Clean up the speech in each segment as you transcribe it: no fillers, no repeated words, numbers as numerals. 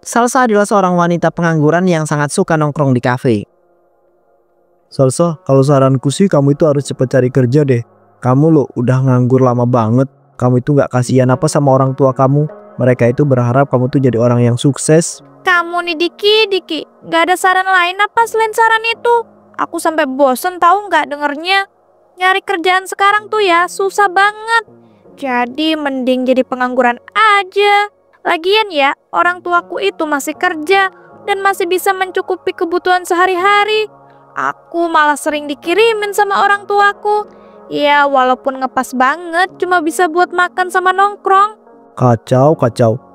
Salsa adalah seorang wanita pengangguran yang sangat suka nongkrong di kafe. Salsa, kalau saranku sih kamu itu harus cepet cari kerja deh. Kamu loh udah nganggur lama banget. Kamu itu gak kasihan apa sama orang tua kamu. Mereka itu berharap kamu tuh jadi orang yang sukses. Kamu nih Diki, gak ada saran lain apa selain saran itu? Aku sampai bosen tahu gak dengernya. Nyari kerjaan sekarang tuh ya susah banget. Jadi mending jadi pengangguran aja. Lagian ya, orang tuaku itu masih kerja dan masih bisa mencukupi kebutuhan sehari-hari. Aku malah sering dikirimin sama orang tuaku. Ya walaupun ngepas banget, cuma bisa buat makan sama nongkrong. Kacau.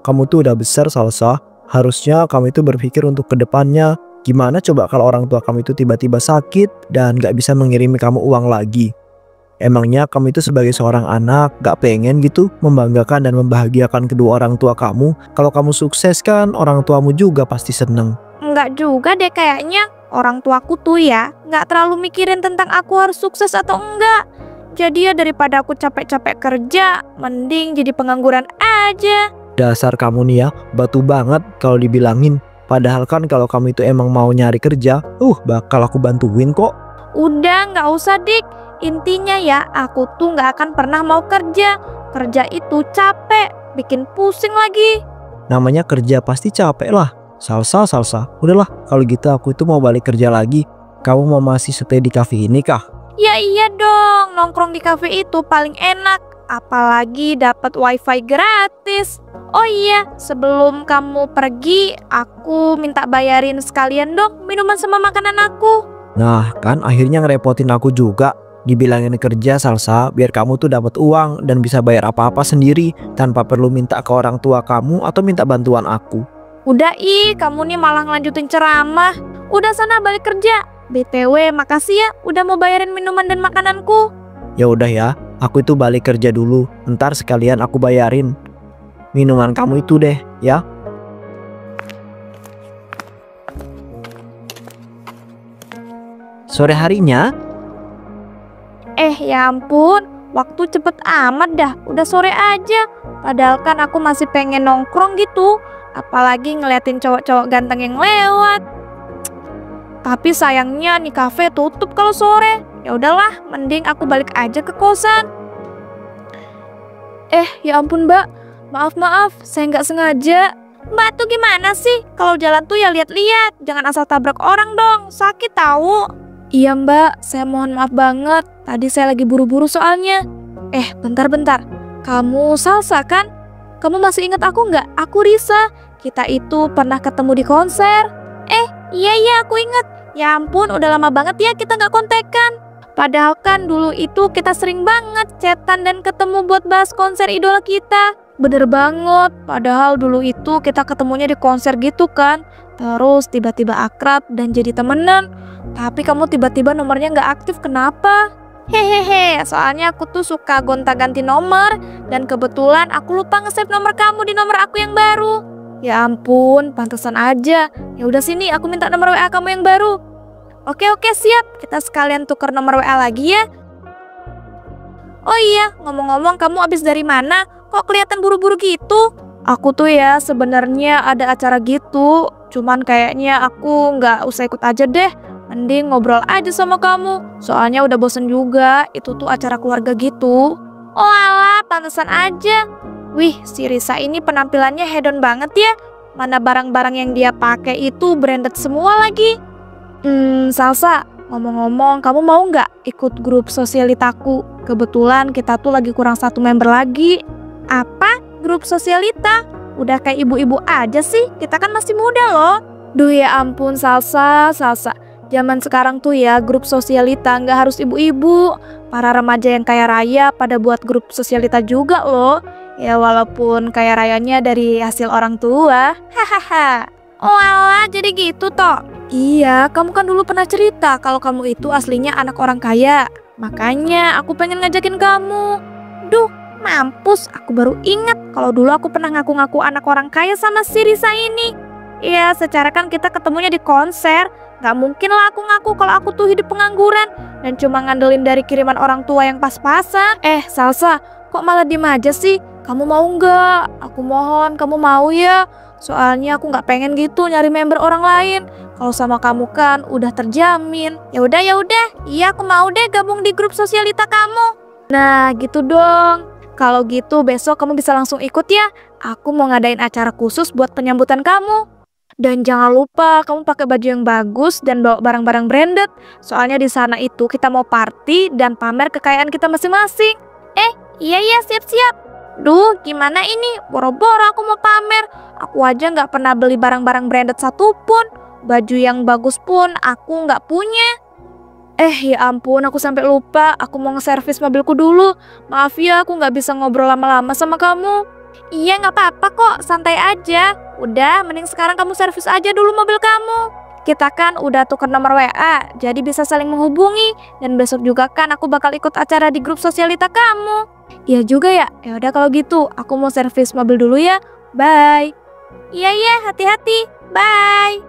Kamu tuh udah besar, Salsa. Harusnya kamu itu berpikir untuk kedepannya. Gimana coba kalau orang tua kamu itu tiba-tiba sakit dan gak bisa mengirimi kamu uang lagi? Emangnya kamu itu sebagai seorang anak gak pengen gitu membanggakan dan membahagiakan kedua orang tua kamu? Kalau kamu sukses kan orang tuamu juga pasti seneng. Enggak juga deh kayaknya. Orang tuaku tuh ya gak terlalu mikirin tentang aku harus sukses atau enggak. Jadi ya daripada aku capek-capek kerja, mending jadi pengangguran aja. Dasar kamu nih ya, batu banget kalau dibilangin. Padahal kan kalau kamu itu emang mau nyari kerja, bakal aku bantuin kok. Udah gak usah Dik. Intinya ya aku tuh gak akan pernah mau kerja. Kerja itu capek, bikin pusing lagi. Namanya kerja pasti capek lah. Salsa. Udahlah, kalau gitu aku itu mau balik kerja lagi. Kamu mau masih stay di cafe ini kah? Ya iya dong, nongkrong di cafe itu paling enak. Apalagi dapat wifi gratis. Oh iya, sebelum kamu pergi, aku minta bayarin sekalian dong minuman sama makanan aku. Nah kan akhirnya ngerepotin aku juga. Dibilangin kerja, Salsa, biar kamu tuh dapat uang dan bisa bayar apa-apa sendiri tanpa perlu minta ke orang tua kamu atau minta bantuan aku. Udah kamu nih malah ngelanjutin ceramah. Udah sana balik kerja. BTW makasih ya udah mau bayarin minuman dan makananku. Ya udah ya, aku itu balik kerja dulu. Ntar sekalian aku bayarin minuman kamu itu deh ya. Sore harinya, Ya ampun, waktu cepet amat dah, udah sore aja. Padahal kan aku masih pengen nongkrong gitu. Apalagi ngeliatin cowok-cowok ganteng yang lewat. Tapi sayangnya nih kafe tutup kalau sore. Ya udahlah, mending aku balik aja ke kosan. Ya ampun Mbak, maaf, saya nggak sengaja. Mbak tuh gimana sih? Kalau jalan tuh ya lihat-lihat, jangan asal tabrak orang dong, sakit tahu. Iya Mbak, saya mohon maaf banget. Tadi saya lagi buru-buru soalnya. Bentar. Kamu Salsa kan? Kamu masih ingat aku nggak? Aku Risa. Kita itu pernah ketemu di konser. Iya aku ingat. Ya ampun, udah lama banget ya kita nggak kontekan. Padahal kan dulu itu kita sering banget chatan dan ketemu buat bahas konser idola kita. Bener banget, padahal dulu itu kita ketemunya di konser gitu kan. Terus tiba-tiba akrab dan jadi temenan. Tapi kamu tiba-tiba nomornya nggak aktif, kenapa? Hehehe, soalnya aku tuh suka gonta-ganti nomor. Dan kebetulan aku lupa nge-save nomor kamu di nomor aku yang baru. Ya ampun, pantesan aja. Ya udah sini, aku minta nomor WA kamu yang baru. Oke siap, kita sekalian tuker nomor WA lagi ya. Oh iya, ngomong-ngomong kamu abis dari mana? Kok kelihatan buru-buru gitu? Aku tuh ya sebenarnya ada acara gitu. Cuman kayaknya aku nggak usah ikut aja deh. Mending ngobrol aja sama kamu. Soalnya udah bosen juga, itu tuh acara keluarga gitu. Oh alah, pantesan aja. Wih, si Risa ini penampilannya hedon banget ya. Mana barang-barang yang dia pakai itu branded semua lagi. Salsa, ngomong-ngomong kamu mau nggak ikut grup sosialitaku? Kebetulan kita tuh lagi kurang 1 member lagi. Apa? Grup sosialita? Udah kayak ibu-ibu aja sih, kita kan masih muda loh. Duh ya ampun Salsa. Zaman sekarang tuh ya grup sosialita nggak harus ibu-ibu. Para remaja yang kaya raya pada buat grup sosialita juga loh. Ya walaupun kaya rayanya dari hasil orang tua. Hahaha. Oh alah, jadi gitu toh? Iya, kamu kan dulu pernah cerita kalau kamu itu aslinya anak orang kaya. Makanya aku pengen ngajakin kamu. Duh, mampus, aku baru ingat kalau dulu aku pernah ngaku-ngaku anak orang kaya sama si Risa ini. Ya, secara kan kita ketemunya di konser. Gak mungkin lah aku ngaku kalau aku tuh hidup pengangguran dan cuma ngandelin dari kiriman orang tua yang pas-pasan. Salsa, kok malah diem aja sih? Kamu mau nggak? Aku mohon, kamu mau ya? Soalnya aku nggak pengen gitu nyari member orang lain. Kalau sama kamu kan udah terjamin. Ya udah, iya aku mau deh gabung di grup sosialita kamu. Nah gitu dong. Kalau gitu besok kamu bisa langsung ikut ya. Aku mau ngadain acara khusus buat penyambutan kamu. Dan jangan lupa kamu pakai baju yang bagus dan bawa barang-barang branded. Soalnya di sana itu kita mau party dan pamer kekayaan kita masing-masing. Iya siap-siap. Duh gimana ini? Boro-boro aku mau pamer. Aku aja nggak pernah beli barang-barang branded satupun. Baju yang bagus pun aku nggak punya. Ya ampun, aku sampai lupa. Aku mau nge-servis mobilku dulu. Maaf ya, aku nggak bisa ngobrol lama-lama sama kamu. Iya nggak apa-apa kok, santai aja. Udah, mending sekarang kamu servis aja dulu mobil kamu. Kita kan udah tuker nomor WA, jadi bisa saling menghubungi. Dan besok juga kan aku bakal ikut acara di grup sosialita kamu. Iya juga ya. Ya udah kalau gitu, aku mau servis mobil dulu ya. Bye. Iya, hati-hati. Bye.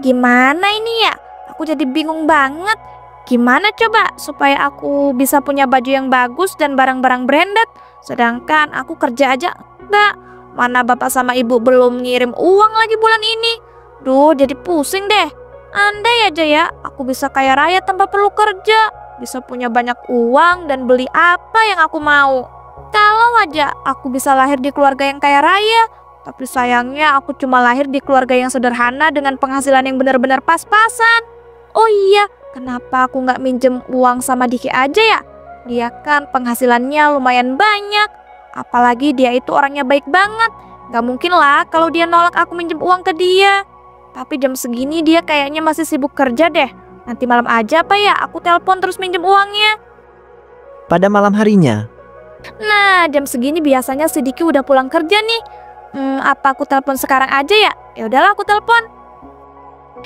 Gimana ini ya? Aku jadi bingung banget. Gimana coba supaya aku bisa punya baju yang bagus dan barang-barang branded, sedangkan aku kerja aja enggak. Mana bapak sama ibu belum ngirim uang lagi bulan ini. Duh, jadi pusing deh. Andai aja ya, aku bisa kaya raya tanpa perlu kerja. Bisa punya banyak uang dan beli apa yang aku mau. Kalau aja aku bisa lahir di keluarga yang kaya raya. Tapi sayangnya aku cuma lahir di keluarga yang sederhana dengan penghasilan yang benar-benar pas-pasan. Oh iya, kenapa aku nggak minjem uang sama Diki aja ya? Dia kan penghasilannya lumayan banyak. Apalagi dia itu orangnya baik banget. Gak mungkin lah kalau dia nolak aku minjem uang ke dia. Tapi jam segini dia kayaknya masih sibuk kerja deh. Nanti malam aja apa ya aku telepon terus minjem uangnya. Pada malam harinya, Nah, jam segini biasanya si Diki udah pulang kerja nih. Apa aku telepon sekarang aja ya? Ya udahlah aku telepon.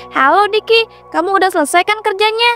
Halo Diki, kamu udah selesai kan kerjanya?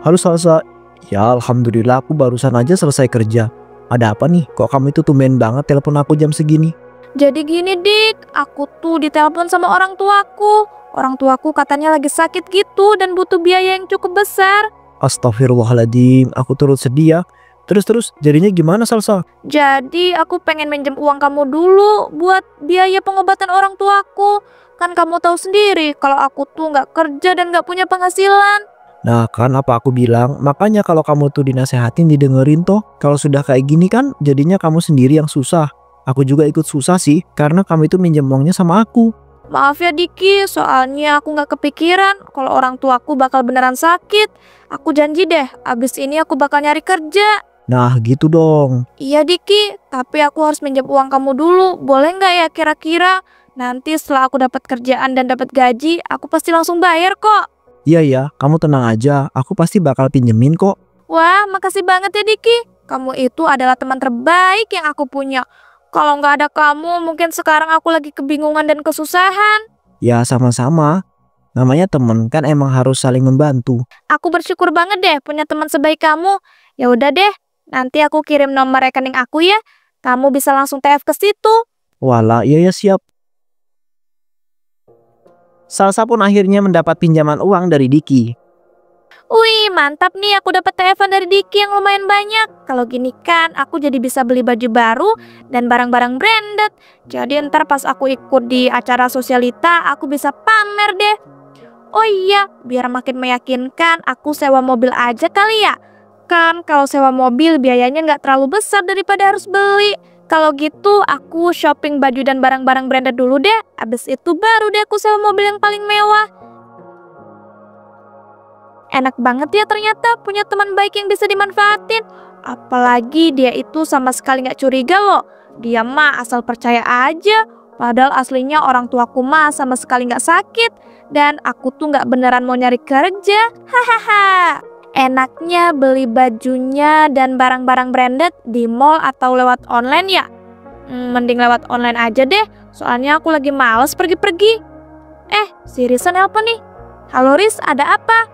Halo Salsa. Ya alhamdulillah aku barusan aja selesai kerja. Ada apa nih? Kok kamu itu tumben banget telepon aku jam segini? Jadi gini Dik, aku tuh ditelepon sama orang tuaku. Orang tuaku katanya lagi sakit gitu dan butuh biaya yang cukup besar. Astagfirullahaladzim, aku turut sedih ya. Terus jadinya gimana Salsa? Jadi aku pengen minjem uang kamu dulu buat biaya pengobatan orang tuaku. Kan kamu tahu sendiri kalau aku tuh nggak kerja dan nggak punya penghasilan. Nah kan apa aku bilang, makanya kalau kamu tuh dinasehatin didengerin toh. Kalau sudah kayak gini kan jadinya kamu sendiri yang susah. Aku juga ikut susah sih karena kamu itu minjem uangnya sama aku. Maaf ya Diki, soalnya aku nggak kepikiran kalau orang tuaku bakal beneran sakit. Aku janji deh, abis ini aku bakal nyari kerja. Nah gitu dong. Iya Diki, tapi aku harus minjem uang kamu dulu. Boleh nggak ya kira-kira? Nanti setelah aku dapat kerjaan dan dapat gaji, aku pasti langsung bayar kok. Iya ya, kamu tenang aja, aku pasti bakal pinjemin kok. Wah, makasih banget ya Diki. Kamu itu adalah teman terbaik yang aku punya. Kalau nggak ada kamu, mungkin sekarang aku lagi kebingungan dan kesusahan. Ya sama-sama. Namanya temen kan emang harus saling membantu. Aku bersyukur banget deh punya teman sebaik kamu. Ya udah deh, nanti aku kirim nomor rekening aku ya. Kamu bisa langsung TF ke situ. Walah, iya ya siap. Salsa pun akhirnya mendapat pinjaman uang dari Diki. Wih, mantap nih aku dapat telepon dari Diki yang lumayan banyak. Kalau gini kan aku jadi bisa beli baju baru dan barang-barang branded. Jadi ntar pas aku ikut di acara sosialita, aku bisa pamer deh. Oh iya, biar makin meyakinkan aku sewa mobil aja kali ya. Kan kalau sewa mobil biayanya nggak terlalu besar daripada harus beli. Kalau gitu aku shopping baju dan barang-barang branded dulu deh. Abis itu baru deh aku sewa mobil yang paling mewah. Enak banget ya ternyata punya teman baik yang bisa dimanfaatin. Apalagi dia itu sama sekali nggak curiga loh. Dia mah asal percaya aja. Padahal aslinya orang tuaku mah sama sekali nggak sakit. Dan aku tuh nggak beneran mau nyari kerja. Hahaha. Enaknya beli bajunya dan barang-barang branded di mall atau lewat online ya? Mending lewat online aja deh. Soalnya aku lagi males pergi-pergi. Si Risa nelpon nih. Halo Riz, ada apa?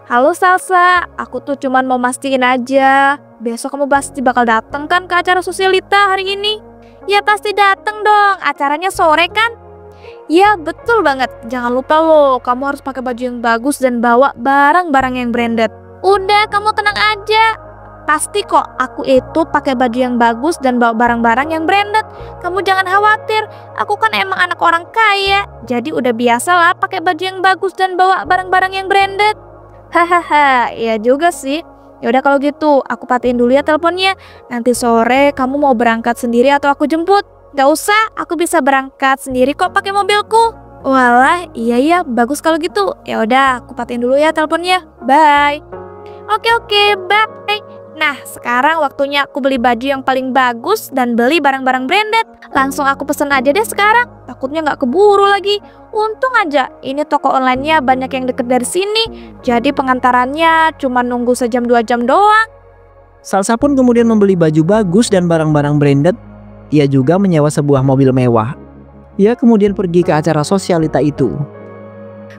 Halo Salsa, aku tuh cuman mau mastiin aja. Besok kamu pasti bakal dateng kan ke acara sosialita hari ini? Ya pasti dateng dong, acaranya sore kan? Ya betul banget, jangan lupa loh, kamu harus pakai baju yang bagus dan bawa barang-barang yang branded. Udah, kamu tenang aja. Pasti kok aku itu pakai baju yang bagus dan bawa barang-barang yang branded. Kamu jangan khawatir, aku kan emang anak orang kaya. Jadi udah biasa lah pakai baju yang bagus dan bawa barang-barang yang branded. Hahaha, iya juga sih. Yaudah kalau gitu, aku patiin dulu ya teleponnya. Nanti sore kamu mau berangkat sendiri atau aku jemput? Gak usah, aku bisa berangkat sendiri kok pakai mobilku. Walah, iya ya, bagus kalau gitu. Ya udah, aku patiin dulu ya teleponnya. Bye. Oke, bye. Nah, sekarang waktunya aku beli baju yang paling bagus dan beli barang-barang branded. Langsung aku pesen aja deh sekarang. Takutnya nggak keburu lagi. Untung aja, ini toko online-nya banyak yang deket dari sini. Jadi pengantarannya cuma nunggu sejam 2 jam doang. Salsa pun kemudian membeli baju bagus dan barang-barang branded. Ia juga menyewa sebuah mobil mewah. Ia kemudian pergi ke acara sosialita itu.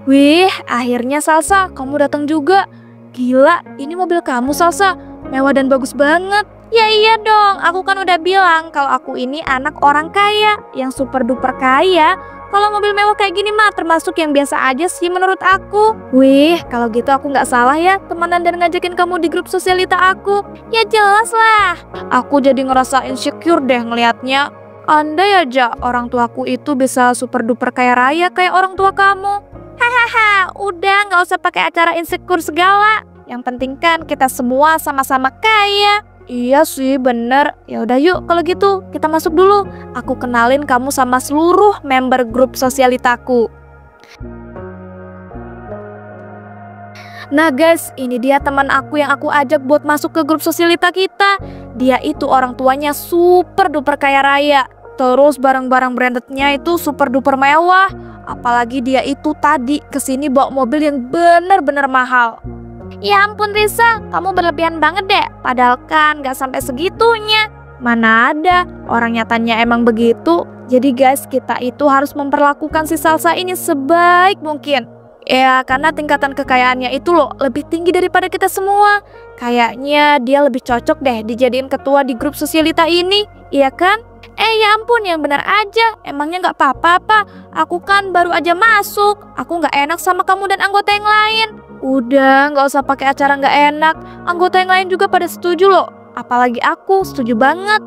Wih, akhirnya Salsa, kamu datang juga. Gila, ini mobil kamu Salsa. Mewah dan bagus banget. Ya iya dong, aku kan udah bilang kalau aku ini anak orang kaya, yang super duper kaya. Kalau mobil mewah kayak gini mah termasuk yang biasa aja sih menurut aku. Wih, kalau gitu aku nggak salah ya temenan dan ngajakin kamu di grup sosialita aku. Ya jelas lah, aku jadi ngerasa insecure deh ngelihatnya. Andai aja orang tuaku itu bisa super duper kaya raya kayak orang tua kamu. Hahaha, udah nggak usah pakai acara insecure segala. Yang penting kan kita semua sama-sama kaya. Iya sih bener. Ya udah yuk kalau gitu kita masuk dulu. Aku kenalin kamu sama seluruh member grup sosialitaku. Nah guys, ini dia teman aku yang aku ajak buat masuk ke grup sosialita kita. Dia itu orang tuanya super duper kaya raya. Terus barang-barang brandednya itu super duper mewah. Apalagi dia itu tadi kesini bawa mobil yang bener-bener mahal. Ya ampun Risa, kamu berlebihan banget deh. Padahal kan gak sampai segitunya. Mana ada, orang nyatanya emang begitu. Jadi guys, kita itu harus memperlakukan si Salsa ini sebaik mungkin. Ya karena tingkatan kekayaannya itu loh lebih tinggi daripada kita semua. Kayaknya dia lebih cocok deh dijadiin ketua di grup sosialita ini. Iya kan? Ya ampun, yang benar aja. Emangnya gak apa-apa. Aku kan baru aja masuk. Aku gak enak sama kamu dan anggota yang lain. Udah, gak usah pakai acara gak enak. Anggota yang lain juga pada setuju loh. Apalagi aku, setuju banget.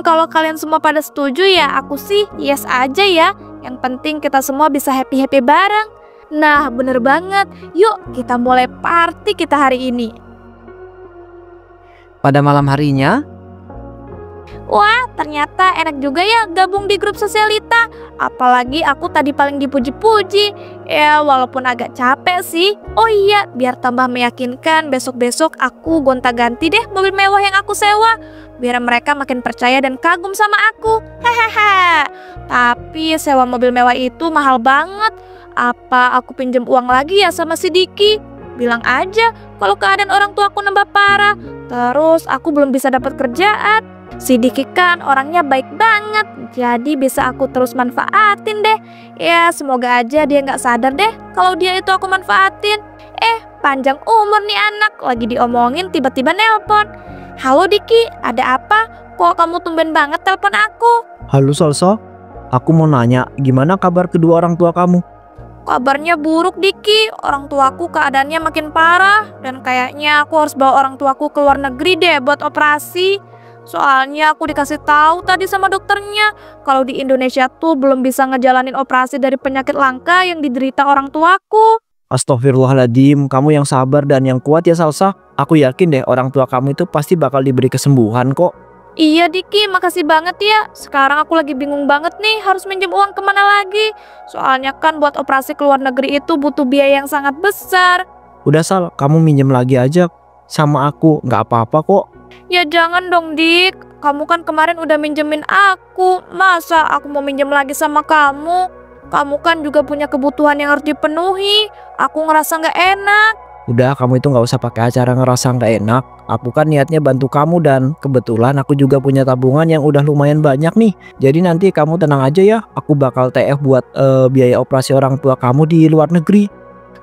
Kalau kalian semua pada setuju ya aku sih yes aja ya. Yang penting kita semua bisa happy-happy bareng. Nah, bener banget. Yuk, kita mulai party kita hari ini. Pada malam harinya, wah, ternyata enak juga ya gabung di grup sosialita. Apalagi aku tadi paling dipuji-puji. Ya, walaupun agak capek sih. Oh iya, biar tambah meyakinkan, besok-besok aku gonta-ganti deh mobil mewah yang aku sewa. Biar mereka makin percaya dan kagum sama aku. Hahaha. Tapi sewa mobil mewah itu mahal banget. Apa aku pinjam uang lagi ya sama si Diki? Bilang aja kalau keadaan orang tua aku nambah parah. Terus aku belum bisa dapat kerjaan. Si Diki kan orangnya baik banget, jadi bisa aku terus manfaatin deh. Ya semoga aja dia nggak sadar deh kalau dia itu aku manfaatin. Panjang umur nih anak, lagi diomongin tiba-tiba nelpon. Halo Diki, ada apa? Kok kamu tumben banget telepon aku? Halo Salsa, aku mau nanya gimana kabar kedua orang tua kamu? Kabarnya buruk Diki, orang tuaku keadaannya makin parah. Dan kayaknya aku harus bawa orang tuaku ke luar negeri deh buat operasi. Soalnya aku dikasih tahu tadi sama dokternya kalau di Indonesia tuh belum bisa ngejalanin operasi dari penyakit langka yang diderita orang tuaku. Astagfirullahaladzim, kamu yang sabar dan yang kuat ya Salsa. Aku yakin deh orang tua kamu itu pasti bakal diberi kesembuhan kok. Iya Diki, makasih banget ya. Sekarang aku lagi bingung banget nih harus minjem uang kemana lagi. Soalnya kan buat operasi ke luar negeri itu butuh biaya yang sangat besar. Udah Sal, kamu minjem lagi aja sama aku, nggak apa-apa kok. Ya jangan dong Dik, kamu kan kemarin udah minjemin aku. Masa aku mau minjem lagi sama kamu? Kamu kan juga punya kebutuhan yang harus dipenuhi. Aku ngerasa nggak enak. Udah, kamu itu nggak usah pakai acara ngerasa nggak enak. Aku kan niatnya bantu kamu dan kebetulan aku juga punya tabungan yang udah lumayan banyak nih. Jadi nanti kamu tenang aja ya, aku bakal TF buat biaya operasi orang tua kamu di luar negeri.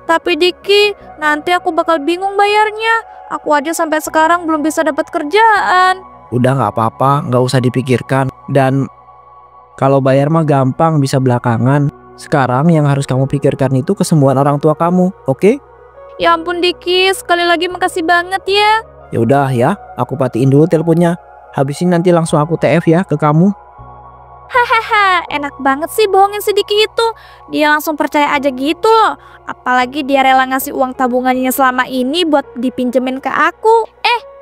Tapi Diki, nanti aku bakal bingung bayarnya. Aku aja sampai sekarang belum bisa dapat kerjaan. Udah nggak apa-apa, nggak usah dipikirkan. Dan kalau bayar mah gampang, bisa belakangan. Sekarang yang harus kamu pikirkan itu kesembuhan orang tua kamu, oke? Ya ampun Diki, sekali lagi makasih banget ya. Ya udah ya, aku matiin dulu teleponnya. Habis ini nanti langsung aku TF ya ke kamu. Hahaha, enak banget sih bohongin si Diki itu. Dia langsung percaya aja gitu loh. Apalagi dia rela ngasih uang tabungannya selama ini buat dipinjemin ke aku.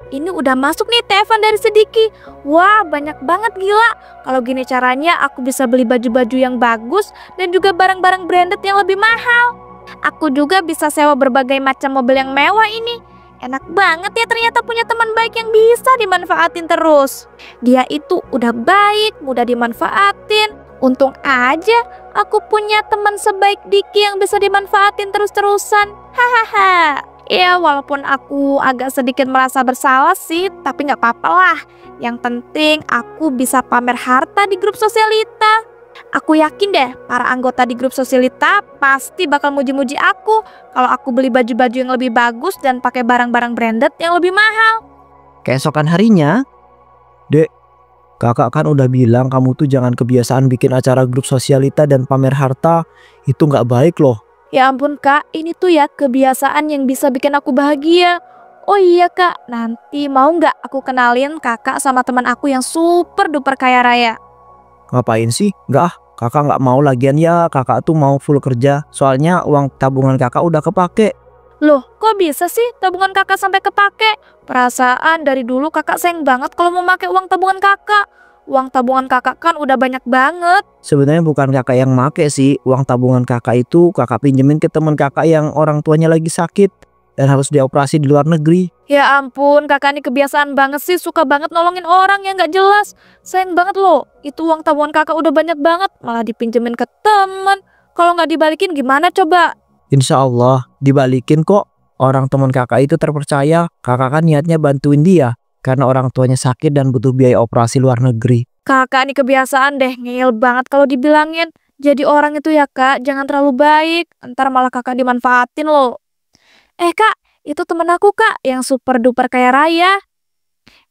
Ini udah masuk nih telepon dari si Diki. Wah, banyak banget gila. Kalau gini caranya aku bisa beli baju-baju yang bagus dan juga barang-barang branded yang lebih mahal. Aku juga bisa sewa berbagai macam mobil yang mewah ini. Enak banget ya ternyata punya teman baik yang bisa dimanfaatin terus. Dia itu udah baik, mudah dimanfaatin. Untung aja aku punya teman sebaik Diki yang bisa dimanfaatin terus-terusan. Hahaha. Ya walaupun aku agak sedikit merasa bersalah sih, tapi nggak apa-apa lah. Yang penting aku bisa pamer harta di grup sosialita. Aku yakin deh para anggota di grup sosialita pasti bakal muji-muji aku kalau aku beli baju-baju yang lebih bagus dan pakai barang-barang branded yang lebih mahal. Keesokan harinya, Dek, kakak kan udah bilang kamu tuh jangan kebiasaan bikin acara grup sosialita dan pamer harta. Itu nggak baik loh. Ya ampun kak, ini tuh ya kebiasaan yang bisa bikin aku bahagia. Oh iya kak, nanti mau nggak aku kenalin kakak sama teman aku yang super duper kaya raya? Ngapain sih? Nggak ah, kakak nggak mau lagian ya. Kakak tuh mau full kerja. Soalnya uang tabungan kakak udah kepake. Loh, kok bisa sih tabungan kakak sampai kepake? Perasaan dari dulu kakak sayang banget kalau mau pakai uang tabungan kakak. Uang tabungan kakak kan udah banyak banget. sebenarnya bukan kakak yang make sih. Uang tabungan kakak itu kakak pinjemin ke teman kakak yang orang tuanya lagi sakit dan harus dioperasi di luar negeri. Ya ampun, kakak ini kebiasaan banget sih, suka banget nolongin orang yang gak jelas. Sayang banget loh, itu uang tabungan kakak udah banyak banget, malah dipinjemin ke teman. Kalau nggak dibalikin gimana coba? Insya Allah dibalikin kok. Orang teman kakak itu terpercaya. Kakak kan niatnya bantuin dia karena orang tuanya sakit dan butuh biaya operasi luar negeri. Kakak ini kebiasaan deh, ngeyel banget kalau dibilangin. Jadi orang itu ya kak, jangan terlalu baik, ntar malah kakak dimanfaatin loh. Kak, itu temen aku kak, yang super duper kaya raya.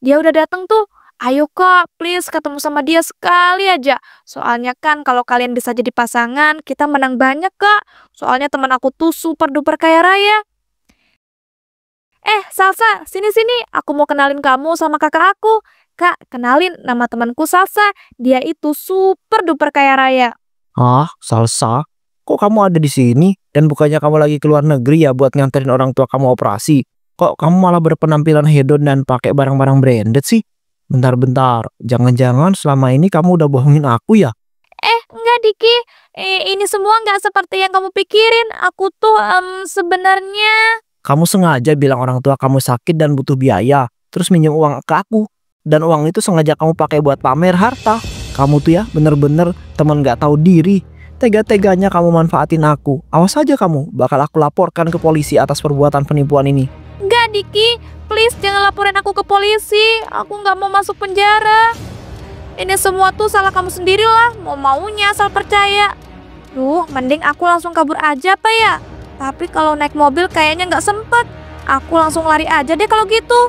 Dia udah dateng tuh. Ayo kak, please ketemu sama dia sekali aja. Soalnya kan kalau kalian bisa jadi pasangan, kita menang banyak kak. Soalnya temen aku tuh super duper kaya raya. Salsa, sini-sini. Aku mau kenalin kamu sama kakak aku. Kak, kenalin nama temanku Salsa. Dia itu super duper kaya raya. Ah, Salsa? Kok kamu ada di sini? Dan bukannya kamu lagi keluar negeri ya buat nganterin orang tua kamu operasi? Kok kamu malah berpenampilan hedon dan pakai barang-barang branded sih? Bentar-bentar, jangan-jangan selama ini kamu udah bohongin aku ya? Enggak Diki. Ini semua nggak seperti yang kamu pikirin. Aku tuh sebenarnya... Kamu sengaja bilang orang tua kamu sakit dan butuh biaya, terus minjem uang ke aku. Dan uang itu sengaja kamu pakai buat pamer harta. Kamu tuh ya bener-bener teman gak tahu diri. Tega-teganya kamu manfaatin aku. Awas aja kamu, bakal aku laporkan ke polisi atas perbuatan penipuan ini. Enggak Diki, please jangan laporin aku ke polisi. Aku nggak mau masuk penjara. Ini semua tuh salah kamu sendiri lah. Mau-maunya asal percaya. Duh, mending aku langsung kabur aja apa ya? Tapi kalau naik mobil kayaknya nggak sempet. Aku langsung lari aja deh kalau gitu.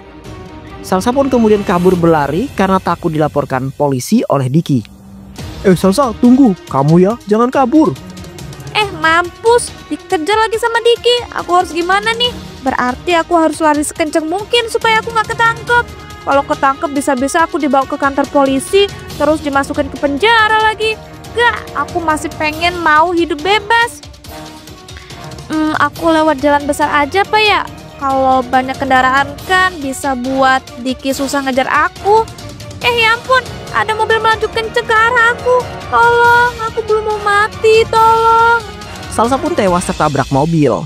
Salsa pun kemudian kabur berlari karena takut dilaporkan polisi oleh Diki. Salsa, tunggu. Kamu ya, jangan kabur. Mampus, dikejar lagi sama Diki. Aku harus gimana nih? Berarti aku harus lari sekencang mungkin supaya aku nggak ketangkep. Kalau ketangkep bisa-bisa aku dibawa ke kantor polisi, terus dimasukin ke penjara lagi. Gak, aku masih pengen mau hidup bebas. Aku lewat jalan besar aja apa ya? Kalau banyak kendaraan kan bisa buat Diki susah ngejar aku. Ya ampun, ada mobil melaju kenceng ke arah aku. Tolong, aku belum mau mati, tolong. Salsa pun tewas tertabrak mobil.